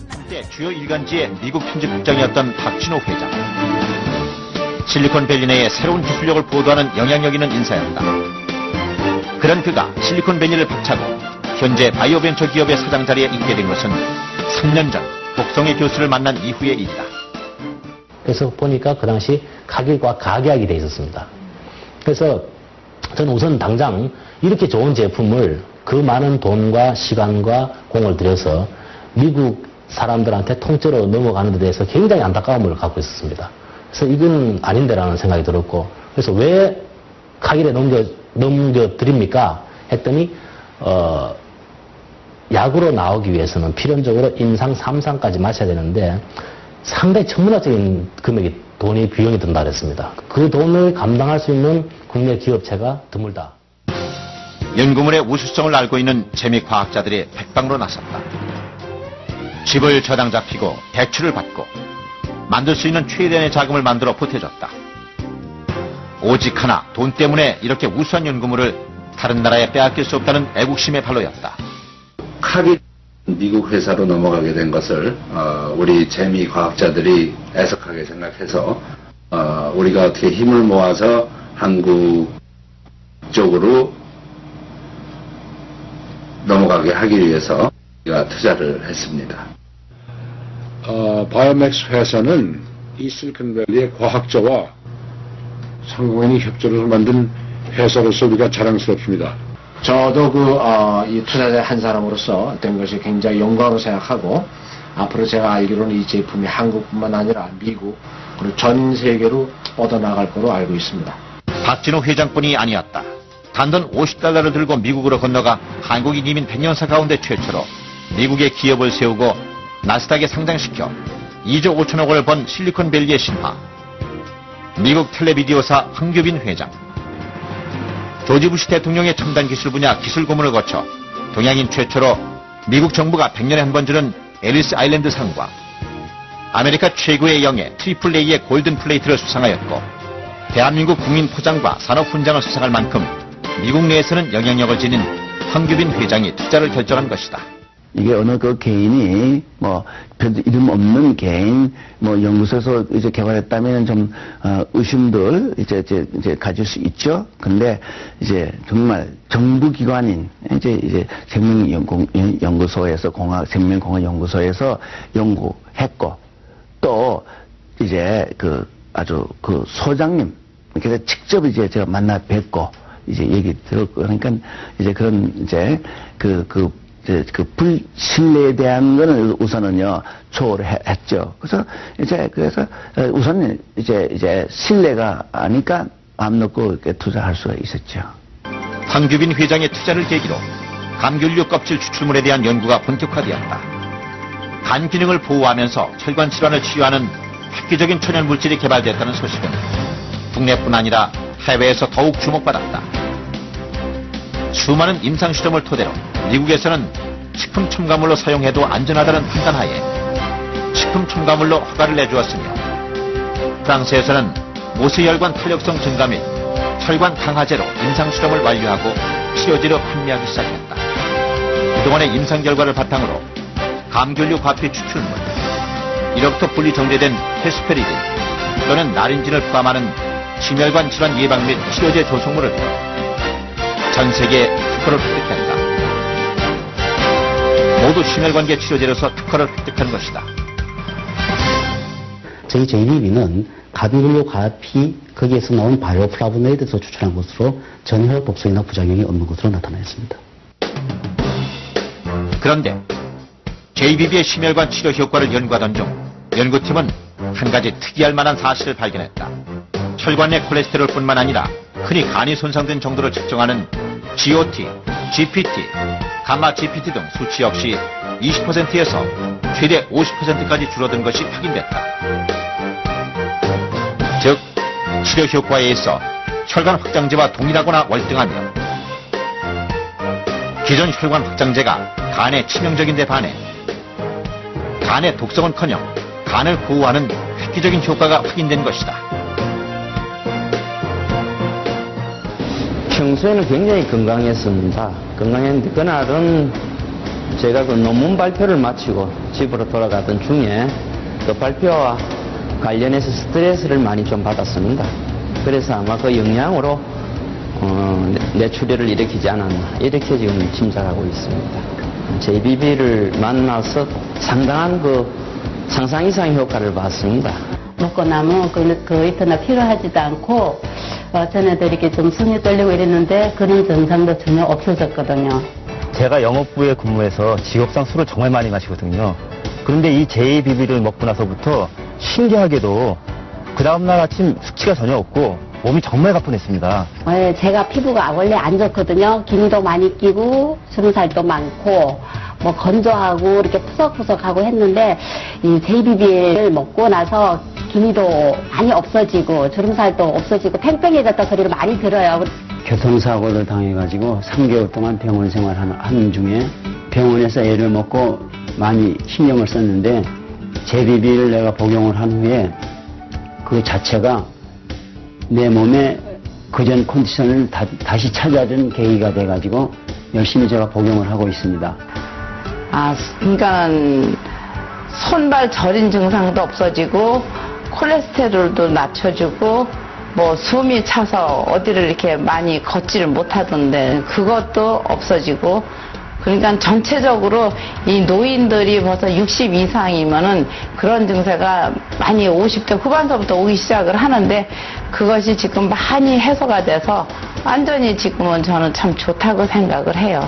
한때 주요 일간지의 미국 편집국장이었던 박진호 회장. 실리콘밸리 내의 새로운 기술력을 보도하는 영향력 있는 인사였다. 그런 그가 실리콘밸리를 박차고 현재 바이오벤처 기업의 사장 자리에 있게 된 것은 3년 전 독성의 교수를 만난 이후의 일이다. 그래서 보니까 그 당시 가길과 가계약이 돼 있었습니다. 그래서 저는 우선 당장 이렇게 좋은 제품을 그 많은 돈과 시간과 공을 들여서 미국 사람들한테 통째로 넘어가는 데 대해서 굉장히 안타까움을 갖고 있었습니다. 그래서 이건 아닌데라는 생각이 들었고, 그래서 왜 가길에 넘겨드립니까? 했더니 약으로 나오기 위해서는 필연적으로 임상 3상까지 마쳐야 되는데 상당히 천문학적인 금액이 비용이 든다 그랬습니다. 그 돈을 감당할 수 있는 국내 기업체가 드물다. 연구물의 우수성을 알고 있는 재미과학자들이 백방으로 나섰다. 집을 저당 잡히고 대출을 받고 만들 수 있는 최대한의 자금을 만들어 보태줬다. 오직 하나, 돈 때문에 이렇게 우수한 연구물을 다른 나라에 빼앗길 수 없다는 애국심의 발로였다. 카길 미국 회사로 넘어가게 된 것을 우리 재미 과학자들이 애석하게 생각해서 우리가 어떻게 힘을 모아서 한국 쪽으로 넘어가게 하기 위해서 우리가 투자를 했습니다. 바이오맥스 회사는 이 실리콘밸리의 과학자와 상공인이 협조를 만든 회사로서 우리가 자랑스럽습니다. 저도 이 투자자 한 사람으로서 된 것이 굉장히 영광으로 생각하고, 앞으로 제가 알기로는 이 제품이 한국뿐만 아니라 미국 그리고 전 세계로 뻗어나갈 거로 알고 있습니다. 박진호 회장뿐이 아니었다. 단돈 $50를 들고 미국으로 건너가 한국인 이민 100년사 가운데 최초로 미국의 기업을 세우고 나스닥에 상장시켜 2조 5천억 원을 번 실리콘밸리의 신화. 미국 텔레비디오사 황규빈 회장. 조지 부시 대통령의 첨단 기술 분야 기술 고문을 거쳐 동양인 최초로 미국 정부가 100년에 한 번 주는 앨리스 아일랜드 상과 아메리카 최고의 영예 트리플 A의 골든 플레이트를 수상하였고, 대한민국 국민 포장과 산업 훈장을 수상할 만큼 미국 내에서는 영향력을 지닌 황규빈 회장이 투자를 결정한 것이다. 이게 어느 그 개인이 별 이름 없는 개인 연구소에서 이제 개발했다면 좀 의심들 이제 가질 수 있죠. 근데 이제 정말 정부 기관인 이제 생명연구소에서 생명공학연구소에서 연구했고, 또 이제 아주 소장님 그래서 직접 이제 제가 만나 뵙고 이제 얘기 들었고, 그러니까 이제 그런 이제 불신뢰에 대한 거는 우선은요, 초월을 했죠. 그래서 우선은 이제 신뢰가 아니까 마음 놓고 이렇게 투자할 수가 있었죠. 황규빈 회장의 투자를 계기로 감귤류 껍질 추출물에 대한 연구가 본격화되었다. 간 기능을 보호하면서 혈관 질환을 치유하는 획기적인 천연 물질이 개발됐다는 소식은 국내뿐 아니라 해외에서 더욱 주목받았다. 수많은 임상 실험을 토대로 미국에서는 식품 첨가물로 사용해도 안전하다는 판단하에 식품 첨가물로 허가를 내주었으며, 프랑스에서는 모세혈관 탄력성 증가 및 혈관 강화제로 임상 실험을 완료하고 치료제로 판매하기 시작했다. 그동안의 임상 결과를 바탕으로 감귤류 과피 추출물, 1억터 분리 정제된 헤스페리딘 또는 나린진을 포함하는 심혈관 질환 예방 및 치료제 조성물을 전 세계에 특허를 획득했다. 모두 심혈관계 치료제로서 특허를 획득한 것이다. 저희 JBB는 감귤류 과피 거기에서 나온 바이오플라보노이드에서 추출한 것으로 전혀 독성이나 부작용이 없는 것으로 나타났습니다. 그런데 JBB의 심혈관 치료 효과를 연구하던 중 연구팀은 한 가지 특이할 만한 사실을 발견했다. 혈관 내 콜레스테롤뿐만 아니라 흔히 간이 손상된 정도를 측정하는 GOT, GPT, 감마 GPT 등 수치 역시 20%에서 최대 50%까지 줄어든 것이 확인됐다. 즉, 치료 효과에 있어 혈관 확장제와 동일하거나 월등하며, 기존 혈관 확장제가 간에 치명적인 데 반해 간의 독성은커녕 간을 보호하는 획기적인 효과가 확인된 것이다. 평소에는 굉장히 건강했습니다. 건강했는데 그날은 제가 그 논문 발표를 마치고 집으로 돌아가던 중에 그 발표와 관련해서 스트레스를 많이 좀 받았습니다. 그래서 아마 그 영향으로 뇌출혈을 일으키지 않았나 이렇게 지금 짐작하고 있습니다. JBB를 만나서 상당한 그 상상 이상의 효과를 봤습니다. 먹고 나면 그 이튿날 필요하지도 않고 전에도 이렇게 좀 숨이 떨리고 이랬는데 그런 증상도 전혀 없어졌거든요. 제가 영업부에 근무해서 직업상 술을 정말 많이 마시거든요. 그런데 이 JBB를 먹고 나서부터 신기하게도 그 다음날 아침 숙취가 전혀 없고 몸이 정말 가뿐했습니다. 네, 제가 피부가 원래 안 좋거든요. 기미도 많이 끼고 주름살도 많고 뭐 건조하고 이렇게 푸석푸석하고 했는데 이 JBB를 먹고 나서 기미도 많이 없어지고 주름살도 없어지고 팽팽해졌다 소리를 많이 들어요. 교통사고를 당해가지고 3개월 동안 병원 생활하는 중에 병원에서 애를 먹고 많이 신경을 썼는데 JBB를 내가 복용을 한 후에 그 자체가 내 몸에 그전 컨디션을 다시 찾아준 계기가 돼가지고 열심히 제가 복용을 하고 있습니다. 그러니까는 손발 저린 증상도 없어지고 콜레스테롤도 낮춰주고 뭐 숨이 차서 어디를 이렇게 많이 걷지를 못하던데 그것도 없어지고 그러니까 전체적으로 이 노인들이 벌써 60 이상이면은 그런 증세가 많이 50대 후반서부터 오기 시작을 하는데 그것이 지금 많이 해소가 돼서 완전히 지금은 저는 참 좋다고 생각을 해요.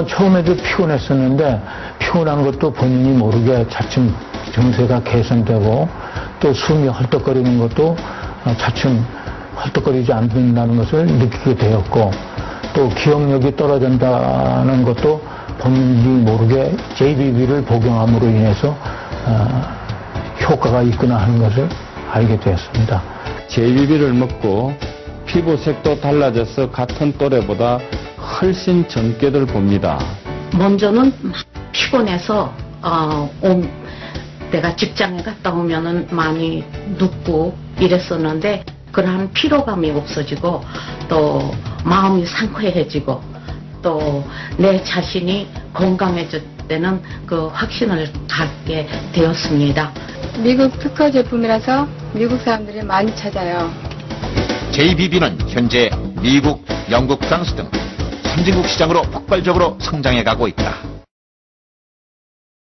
처음에도 피곤했었는데 피곤한 것도 본인이 모르게 차츰 증세가 개선되고 또 숨이 헐떡거리는 것도 차츰 헐떡거리지 않는다는 것을 느끼게 되었고 또 기억력이 떨어진다는 것도 본인이 모르게 JBB를 복용함으로 인해서 효과가 있구나 하는 것을 알게 되었습니다. JBB를 먹고 피부색도 달라져서 같은 또래보다 훨씬 젊게들 봅니다. 먼저는 피곤해서 내가 직장에 갔다 오면은 많이 눕고 이랬었는데 그러한 피로감이 없어지고 또 마음이 상쾌해지고 또 내 자신이 건강해질 때는 그 확신을 갖게 되었습니다. 미국 특허 제품이라서 미국 사람들이 많이 찾아요. JBB는 현재 미국, 영국, 프랑스 등 선진국 시장으로 폭발적으로 성장해가고 있다.